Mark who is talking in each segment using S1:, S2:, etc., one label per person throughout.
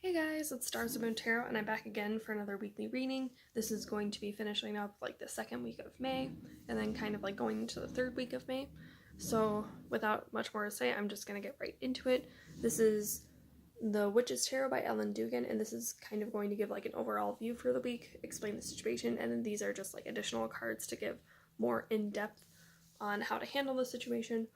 S1: Hey guys, it's Stars of Moon Tarot, and I'm back again for another weekly reading. This is going to be finishing up like the second week of May, and then kind of like going into the third week of May. So without much more to say, I'm just going to get right into it. This is the Witch's Tarot by Ellen Dugan, and this is kind of going to give like an overall view for the week, explain the situation, and then these are just like additional cards to give more in-depth on how to handle the situation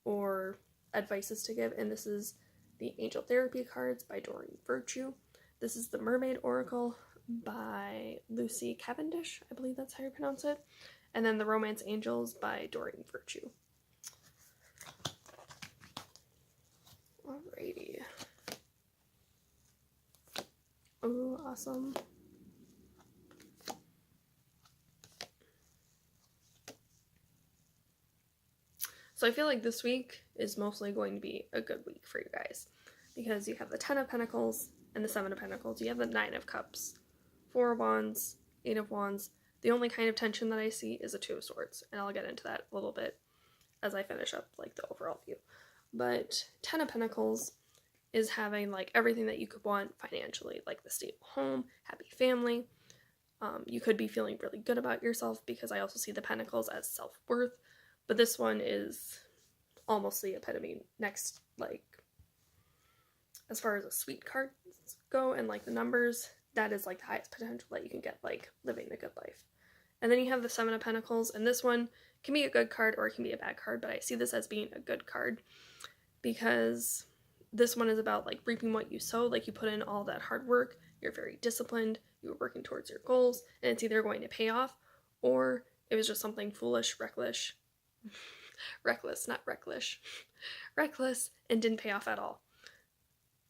S1: or advices to give. And this is the Angel Therapy cards by Doreen Virtue. This is the Mermaid Oracle by Lucy Cavendish, I believe that's how you pronounce it. And then the Romance Angels by Doreen Virtue. Alrighty. Oh, awesome. So I feel like this week is mostly going to be a good week for you guys, because you have the 10 of Pentacles and the 7 of Pentacles. You have the 9 of Cups, 4 of Wands, 8 of Wands. The only kind of tension that I see is a 2 of Swords, and I'll get into that a little bit as I finish up like the overall view. But 10 of Pentacles is having like everything that you could want financially, like the stable home, happy family. You could be feeling really good about yourself, because I also see the Pentacles as self-worth. But this one is almost the epitome next, like, as far as the sweet cards go and, like, the numbers, that is, like, the highest potential that you can get, like, living a good life. And then you have the 7 of Pentacles, and this one can be a good card or it can be a bad card, but I see this as being a good card, because this one is about, like, reaping what you sow. Like, you put in all that hard work, you're very disciplined, you're working towards your goals, and it's either going to pay off, or it was just something foolish, reckless, not reckless, reckless, and didn't pay off at all.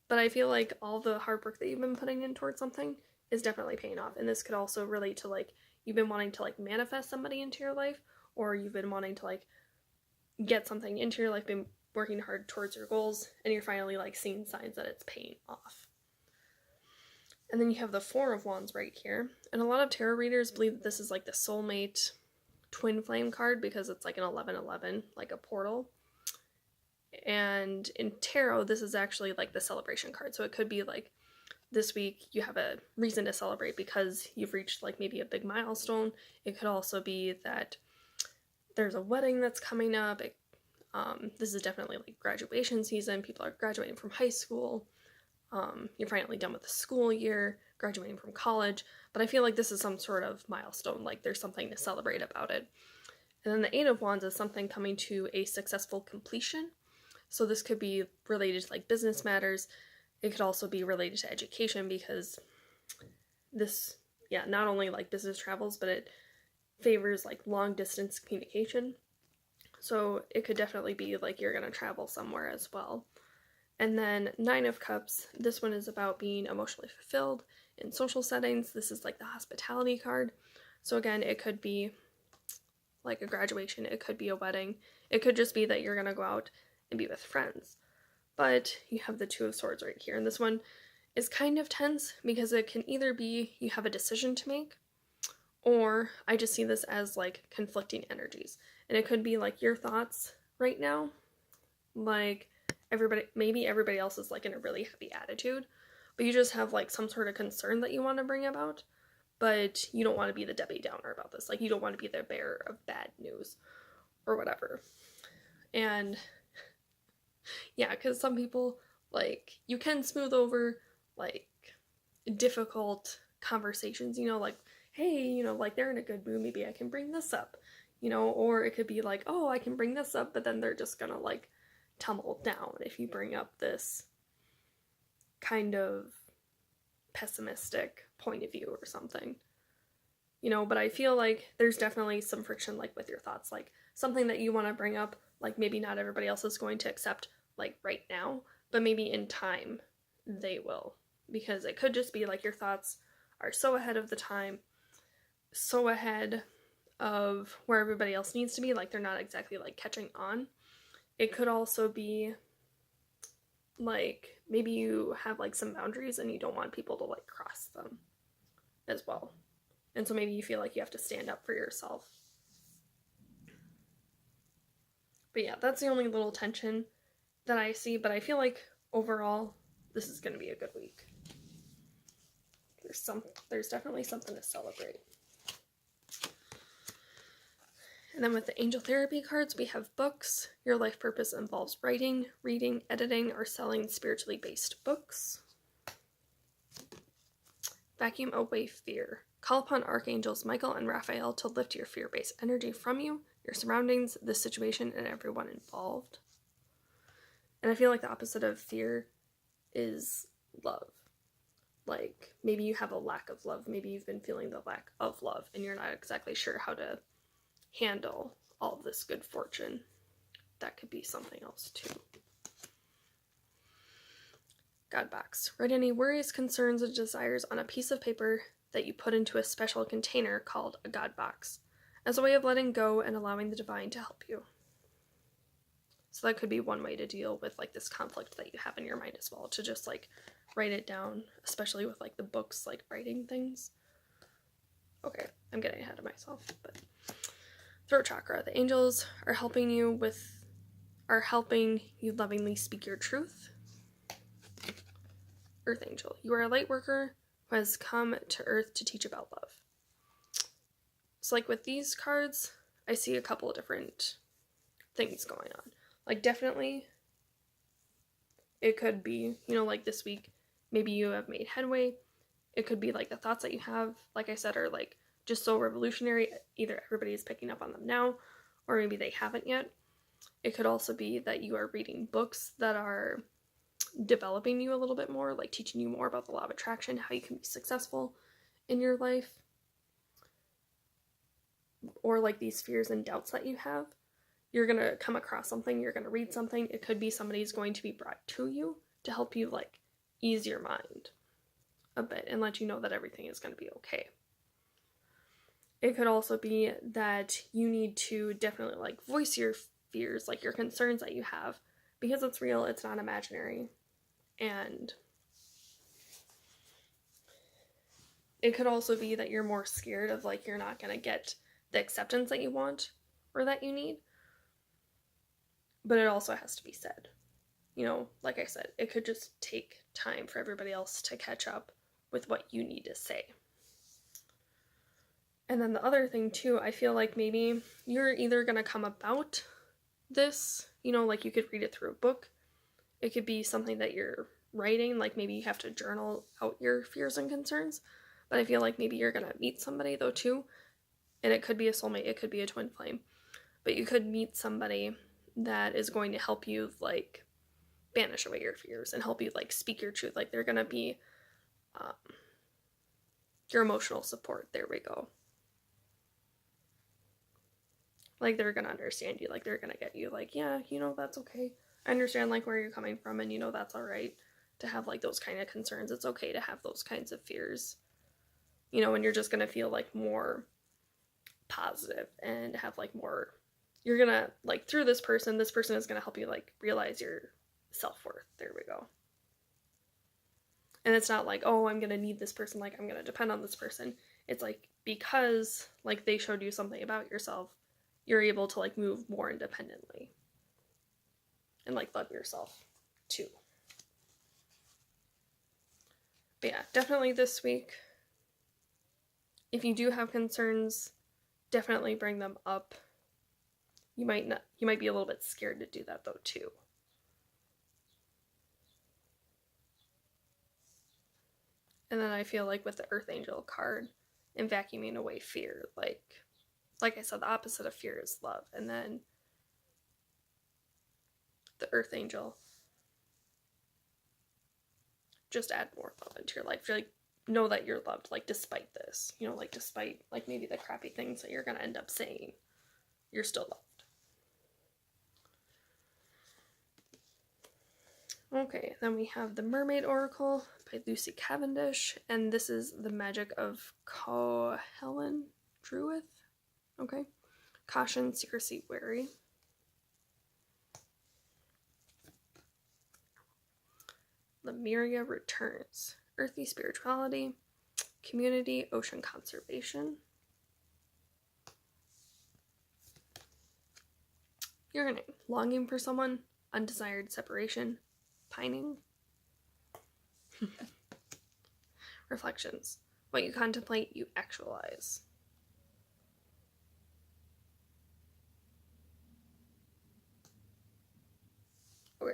S1: But I feel like all the hard work that you've been putting in towards something is definitely paying off. And this could also relate to, like, you've been wanting to, like, manifest somebody into your life, or you've been wanting to, like, get something into your life, been working hard towards your goals, and you're finally, like, seeing signs that it's paying off. And then you have the 4 of Wands right here. And a lot of tarot readers believe that this is, like, the soulmate twin flame card, because it's like an 11-11, like a portal. And in tarot, this is actually like the celebration card. So it could be like this week you have a reason to celebrate because you've reached like maybe a big milestone. It could also be that there's a wedding that's coming up. This is definitely like graduation season. People are graduating from high school. You're finally done with the school year, graduating from college, but I feel like this is some sort of milestone, like there's something to celebrate about it. And then the 8 of Wands is something coming to a successful completion. So this could be related to like business matters. It could also be related to education, because this, not only like business travels, but it favors like long distance communication. So it could definitely be like you're going to travel somewhere as well. And then 9 of Cups, this one is about being emotionally fulfilled in social settings. This is like the hospitality card. So again, it could be like a graduation, it could be a wedding, it could just be that you're gonna go out and be with friends. But you have the 2 of Swords right here, and this one is kind of tense, because it can either be you have a decision to make, or I just see this as like conflicting energies. And it could be like your thoughts right now, like maybe everybody else is like in a really happy attitude, but you just have like some sort of concern that you want to bring about, but you don't want to be the Debbie Downer about this. Like, you don't want to be the bearer of bad news or whatever. And yeah, because some people, like, you can smooth over like difficult conversations, you know, like, hey, you know, like they're in a good mood, maybe I can bring this up, you know. Or it could be like, oh, I can bring this up, but then they're just gonna like tumble down if you bring up this kind of pessimistic point of view or something, you know. But I feel like there's definitely some friction like with your thoughts, like something that you want to bring up, like maybe not everybody else is going to accept like right now, but maybe in time they will, because it could just be like your thoughts are so ahead of the time, so ahead of where everybody else needs to be, like they're not exactly like catching on. It could also be like maybe you have like some boundaries and you don't want people to like cross them as well. And so maybe you feel like you have to stand up for yourself. But yeah, that's the only little tension that I see, but I feel like overall this is going to be a good week. there's definitely something to celebrate. And then with the angel therapy cards, we have books. Your life purpose involves writing, reading, editing, or selling spiritually based books. Vacuum away fear. Call upon archangels Michael and Raphael to lift your fear-based energy from you, your surroundings, the situation, and everyone involved. And I feel like the opposite of fear is love. Like, maybe you have a lack of love. Maybe you've been feeling the lack of love, and you're not exactly sure how to handle all of this good fortune. That could be something else too. God box. Write any worries, concerns, and desires on a piece of paper that you put into a special container called a God box, as a way of letting go and allowing the divine to help you. So that could be one way to deal with like this conflict that you have in your mind as well, to just like write it down, especially with like the books, like writing things. Okay, I'm getting ahead of myself, but throat chakra. The angels are helping you lovingly speak your truth. Earth angel. You are a light worker who has come to Earth to teach about love. So like with these cards, I see a couple of different things going on. Like definitely, it could be, like this week, maybe you have made headway. It could be like the thoughts that you have, like I said, are like just so revolutionary. Either everybody is picking up on them now, or maybe they haven't yet. It could also be that you are reading books that are developing you a little bit more, like teaching you more about the law of attraction, how you can be successful in your life. Or like these fears and doubts that you have. You're going to come across something, you're going to read something. It could be somebody's going to be brought to you to help you like ease your mind a bit and let you know that everything is going to be okay. It could also be that you need to definitely like voice your fears, like your concerns that you have, because it's real, it's not imaginary. And it could also be that you're more scared of like you're not going to get the acceptance that you want or that you need. But it also has to be said. Like I said, it could just take time for everybody else to catch up with what you need to say. And then the other thing too, I feel like maybe you're either going to come about this, like you could read it through a book. It could be something that you're writing, like maybe you have to journal out your fears and concerns. But I feel like maybe you're going to meet somebody though too. And it could be a soulmate, it could be a twin flame. But you could meet somebody that is going to help you like banish away your fears and help you like speak your truth. Like they're going to be your emotional support. There we go. Like they're going to understand you. Like they're going to get you like, yeah, that's okay. I understand like where you're coming from, and that's all right to have like those kind of concerns. It's okay to have those kinds of fears, and you're just going to feel like more positive and have like more, you're going to like through this person is going to help you like realize your self-worth. There we go. And it's not like, oh, I'm going to need this person, like I'm going to depend on this person. It's like because like they showed you something about yourself, you're able to like move more independently and like love yourself too. But yeah, definitely this week, if you do have concerns, definitely bring them up. You might be a little bit scared to do that though too. And then I feel like with the Earth Angel card and vacuuming away fear, like I said, the opposite of fear is love. And then the Earth Angel, just add more love into your life. Like, know that you're loved, like despite this, like despite like maybe the crappy things that you're going to end up saying, you're still loved. Okay, then we have the Mermaid Oracle by Lucy Cavendish, and this is the magic of Helen Druith. Okay, caution, secrecy, wary. Lemuria returns. Earthy spirituality, community, ocean conservation. Your name. Longing for someone, undesired separation, pining. reflections. What you contemplate, you actualize. Okay.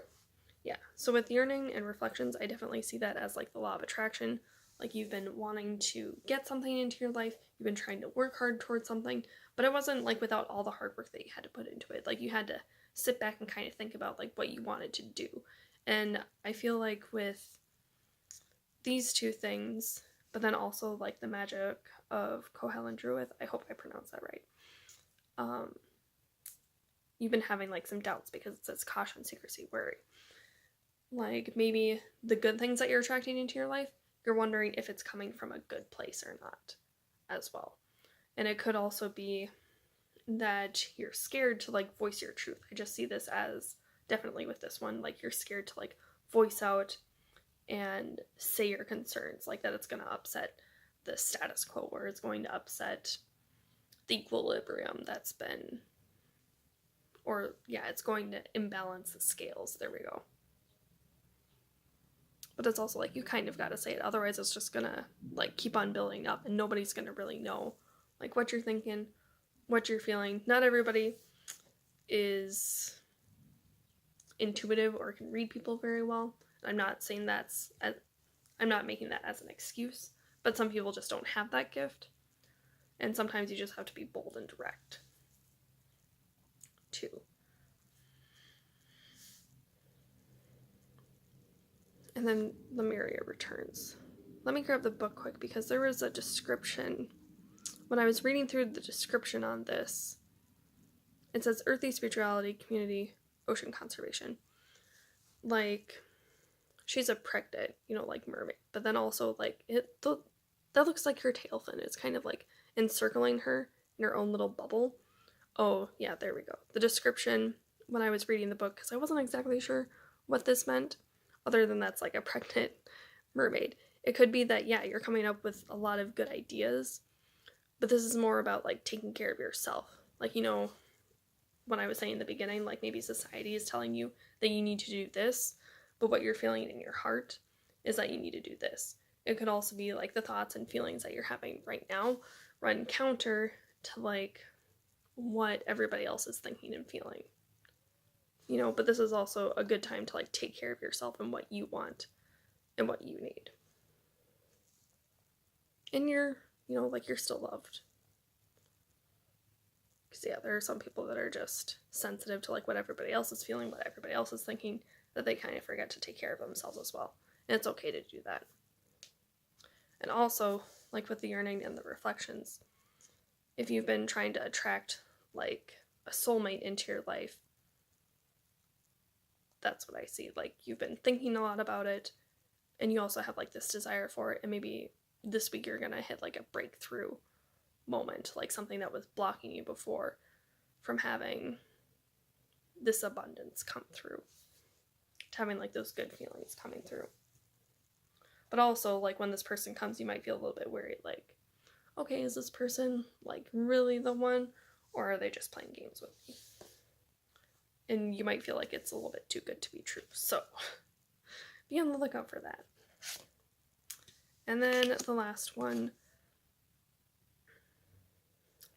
S1: Yeah, so with yearning and reflections, I definitely see that as like the law of attraction. Like you've been wanting to get something into your life, you've been trying to work hard towards something, but it wasn't like without all the hard work that you had to put into it. Like you had to sit back and kind of think about like what you wanted to do. And I feel like with these two things, but then also like the magic of Kohel and Druid, I hope I pronounced that right. You've been having like some doubts because it says caution, secrecy, worry. Like maybe the good things that you're attracting into your life, you're wondering if it's coming from a good place or not as well. And it could also be that you're scared to like voice your truth. I just see this as definitely with this one, like you're scared to like voice out and say your concerns, like that it's going to upset the status quo, or it's going to upset the equilibrium that's been, or yeah, it's going to imbalance the scales. There we go. But it's also like you kind of got to say it, otherwise it's just gonna like keep on building up and nobody's gonna really know like what you're thinking, what you're feeling. Not everybody is intuitive or can read people very well. I'm not saying I'm not making that as an excuse, but some people just don't have that gift, and sometimes you just have to be bold and direct too. And then Lemuria returns. Let me grab the book quick because there was a description. When I was reading through the description on this, it says earthy spirituality, community, ocean conservation. Like, she's a pregnant, like mermaid. But then also, like, that looks like her tail fin. It's kind of like encircling her in her own little bubble. Oh, yeah, there we go. The description when I was reading the book, because I wasn't exactly sure what this meant, other than that's like a pregnant mermaid. It could be that, yeah, you're coming up with a lot of good ideas, but this is more about like taking care of yourself. Like, when I was saying in the beginning, like maybe society is telling you that you need to do this, but what you're feeling in your heart is that you need to do this. It could also be like the thoughts and feelings that you're having right now run counter to like what everybody else is thinking and feeling. But this is also a good time to like take care of yourself and what you want and what you need. And you're still loved. Because yeah, there are some people that are just sensitive to like what everybody else is feeling, what everybody else is thinking, that they kind of forget to take care of themselves as well. And it's okay to do that. And also, like with the yearning and the reflections, if you've been trying to attract like a soulmate into your life, that's what I see. Like you've been thinking a lot about it, and you also have like this desire for it, and maybe this week you're gonna hit like a breakthrough moment, like something that was blocking you before from having this abundance come through, to having like those good feelings coming through. But also, like when this person comes, you might feel a little bit worried, like, okay, is this person like really the one, or are they just playing games with me? And you might feel like it's a little bit too good to be true. So be on the lookout for that. And then the last one,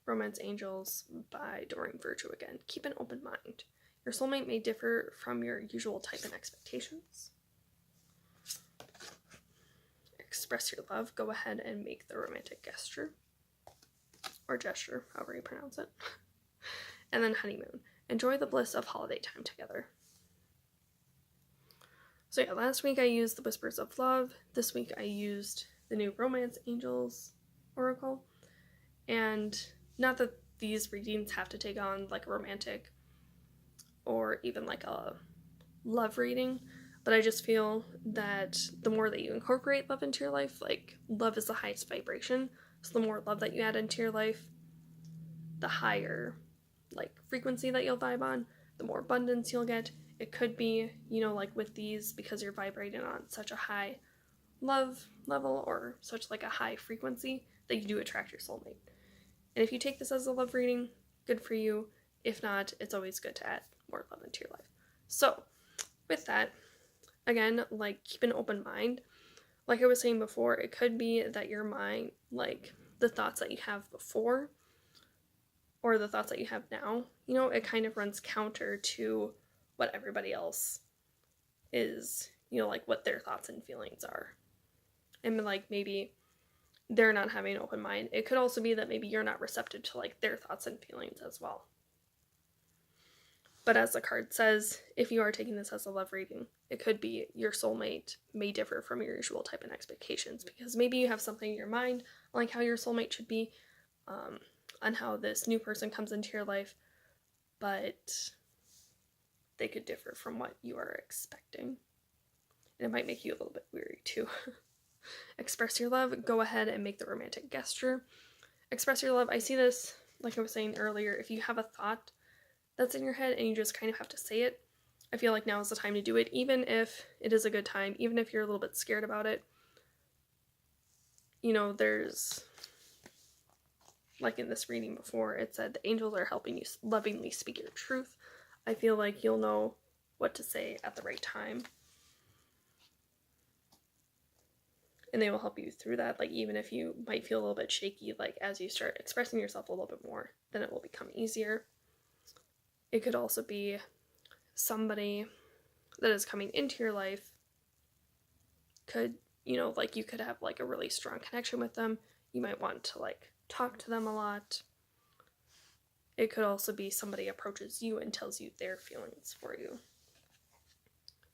S1: Romance Angels by Doreen Virtue again. Keep an open mind. Your soulmate may differ from your usual type and expectations. Express your love. Go ahead and make the romantic gesture. Or gesture, however you pronounce it. And then honeymoon. Enjoy the bliss of holiday time together. So yeah, last week I used the Whispers of Love. This week I used the new Romance Angels Oracle. And not that these readings have to take on like a romantic or even like a love reading, but I just feel that the more that you incorporate love into your life, like love is the highest vibration, so the more love that you add into your life, the higher like frequency that you'll vibe on, the more abundance you'll get. It could be, like with these, because you're vibrating on such a high love level or such like a high frequency, that you do attract your soulmate. And if you take this as a love reading, good for you. If not, it's always good to add more love into your life. So with that, again, like keep an open mind. like I was saying before, it could be that your mind, like the thoughts that you have before or the thoughts that you have now, you know, it kind of runs counter to what everybody else is, you know, like what their thoughts and feelings are. And like maybe they're not having an open mind. It could also be that maybe you're not receptive to like their thoughts and feelings as well. But as the card says, if you are taking this as a love reading, it could be your soulmate may differ from your usual type and expectations, because maybe you have something in your mind like how your soulmate should be, on how this new person comes into your life, but they could differ from what you are expecting. And it might make you a little bit weary too. Express your love. Go ahead and make the romantic gesture. Express your love. I see this, like I was saying earlier, if you have a thought that's in your head and you just kind of have to say it, I feel like now is the time to do it, even if it is a good time, even if you're a little bit scared about it. You know, there's, like in this reading before, it said the angels are helping you lovingly speak your truth. I feel like you'll know what to say at the right time. And they will help you through that. Like, even if you might feel a little bit shaky, like as you start expressing yourself a little bit more, then it will become easier. It could also be somebody that is coming into your life could, you know, like you could have like a really strong connection with them. You might want to like talk to them a lot. It could also be somebody approaches you and tells you their feelings for you.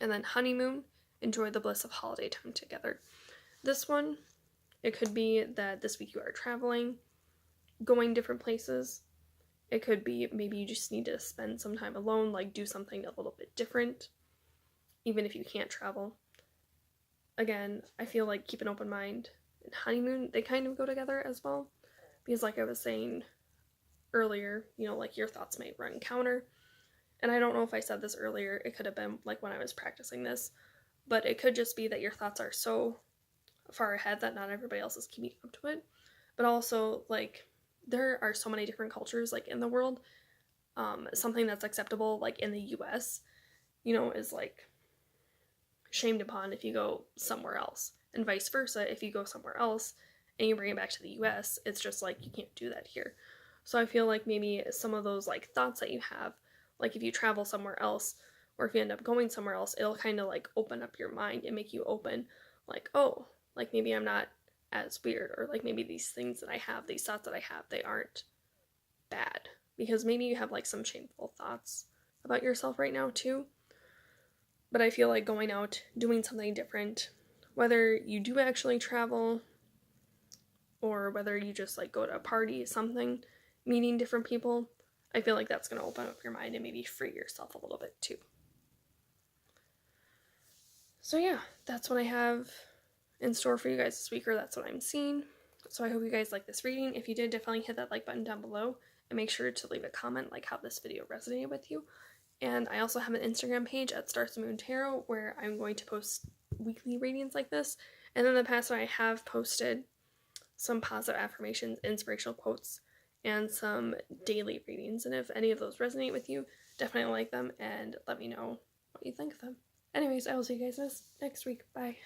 S1: And then honeymoon, enjoy the bliss of holiday time together. This one, it could be that this week you are traveling, going different places. It could be maybe you just need to spend some time alone, like do something a little bit different, even if you can't travel. Again, I feel like keep an open mind and honeymoon, they kind of go together as well. Because like I was saying earlier, you know, like your thoughts might run counter. And I don't know if I said this earlier, it could have been like when I was practicing this, but it could just be that your thoughts are so far ahead that not everybody else is keeping up to it. But also, like, there are so many different cultures, like, in the world. Something that's acceptable, like, in the US, you know, is, like, shamed upon if you go somewhere else. And vice versa, if you go somewhere else and you bring it back to the US, it's just, like, you can't do that here. So I feel like maybe some of those, like, thoughts that you have, like, if you travel somewhere else, or if you end up going somewhere else, it'll kind of, like, open up your mind and make you open, like, oh, like, maybe I'm not as weird, or, like, maybe these things that I have, these thoughts that I have, they aren't bad. Because maybe you have, like, some shameful thoughts about yourself right now, too. But I feel like going out, doing something different, whether you do actually travel, or whether you just, like, go to a party, something, meeting different people, I feel like that's going to open up your mind and maybe free yourself a little bit, too. So, yeah, that's what I have in store for you guys this week, or that's what I'm seeing. So I hope you guys like this reading. If you did, definitely hit that like button down below and make sure to leave a comment like how this video resonated with you. And I also have an Instagram page at Stars and Moon Tarot where I'm going to post weekly readings like this. And in the past, I have posted some positive affirmations, inspirational quotes, and some daily readings. And if any of those resonate with you, definitely like them and let me know what you think of them. Anyways, I will see you guys next week. Bye.